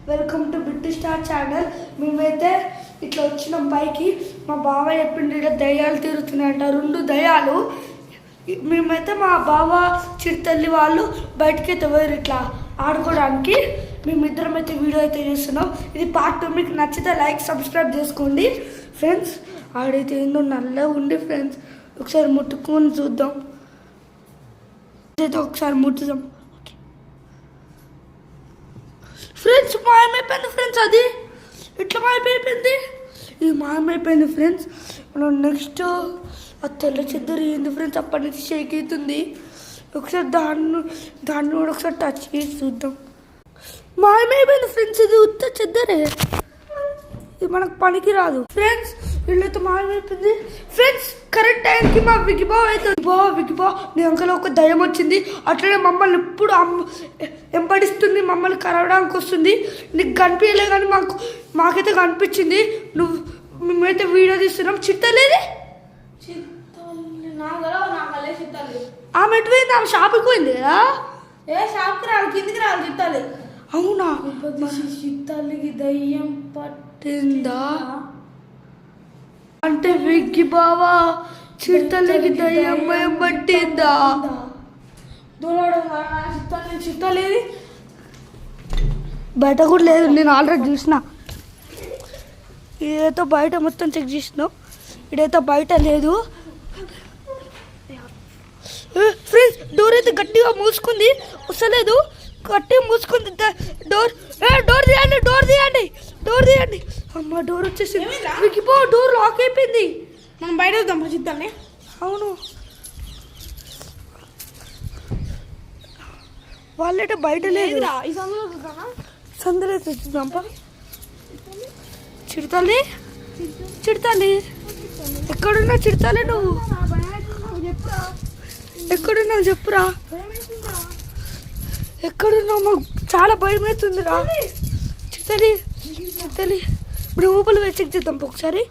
Welcome to Bittu star channel. మేమైతే ఇట్లా వచ్చినాం పైకి. మా బావ చెప్పిండు ఇక్కడ దయ్యాలు తిరుగుతున్నాయంట, 2 దయ్యాలు. మేమైతే మా బావ చిరుతల్లి వాళ్ళు బయటకైతే పోయారు ఇట్లా ఆడుకోవడానికి. మేమిద్దరం అయితే వీడియో అయితే చేస్తున్నాం. ఇది పార్ట్ 2. మీకు నచ్చితే లైక్ సబ్స్క్రైబ్ చేసుకోండి ఫ్రెండ్స్. ఆడైతే ఏందో నల్లగా ఉండి ఫ్రెండ్స్, ఒకసారి ముట్టుకొని చూద్దాం. అయితే ఒకసారి ముట్టుదాం ఫ్రెండ్స్. మాయమైపోయింది ఫ్రెండ్స్, అది ఇట్లా మాయమైపోయింది, ఇది మాయమైపోయింది ఫ్రెండ్స్. మనం నెక్స్ట్ ఆ తెల్ల చెద్దరు ఏంది ఫ్రెండ్స్, అప్పటి నుంచి షేక్ అవుతుంది. ఒకసారి దాన్ని కూడా ఒకసారి టచ్ చేసి చూద్దాం. మాయమైపోయింది ఫ్రెండ్స్, ఇది ఉత్త చెద్దరే, ఇది మనకు పనికి రాదు ఫ్రెండ్స్. వీళ్ళైతే మాయమైపోయింది ఫ్రెండ్స్. కరెక్ట్ టైంకి మా విగిబావ్ అయితే విగిబా నీ అంకలో ఒక దయ్యం వచ్చింది. అట్లనే మమ్మల్ని ఎప్పుడు వెంబడిస్తుంది, మమ్మల్ని కరవడానికి వస్తుంది. నీకు కనిపించలే కానీ మాకైతే కనిపించింది. మేమైతే వీడియో తీస్తున్నాం. చిట్టలేదు ఆమె ఎటు పోయింది? ఆమె షాప్కి పోయింది కదా. షాప్కి రాదు, కిందికి రాదు చిట్టాలి. అవునా? చిట్టాలికి దయ్యం పట్టిందా అంటే విగ్గి బావా చిట్టలకి దయ్యం భయం పట్టిందా? చిట్టాలేది బయట కూడా లేదు, నేను ఆల్రెడీ చూసిన. ఇదైతే బయట మొత్తం చెక్ చేసినాం, ఇదైతే బయట లేదు ఫ్రెండ్స్. డోర్ అయితే గట్టిగా మూసుకుంది, వస్తలేదు. గట్టిగా మూసుకుంది డోర్. డోర్ తీయండి, డోర్ తీయండి, డోర్ తీయండి. అమ్మ డోర్ వచ్చేసింది. విగిపో డోర్ లాక్ అయిపోయింది. మనం బయట వద్దాం చిట్టాలని. అవును, వాళ్ళైతే బయట లేదు. సందులో తెచ్చుదాంపా. చిడతాలి చిడతాలి, ఎక్కడున్నా చిడతాలి? నువ్వు ఎక్కడున్నావు చెప్పురా, ఎక్కడున్నావు? మాకు చాలా భయం అవుతుందిరా. చిడతాలి చిడతాలి, ఇప్పుడు ఊపలు వేసి చెక్ చేద్దాం ఒకసారి.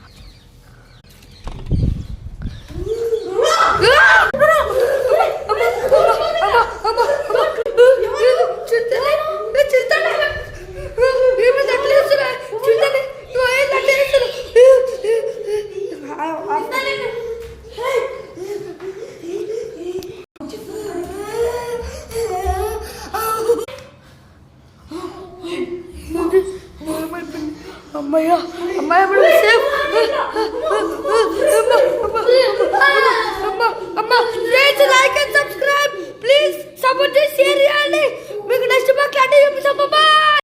అమ్మయ్య అమ్మాయి safe. Like and subscribe please, support చేసి షేర్ చేయండి. మీకు నెక్స్ట్ బాగా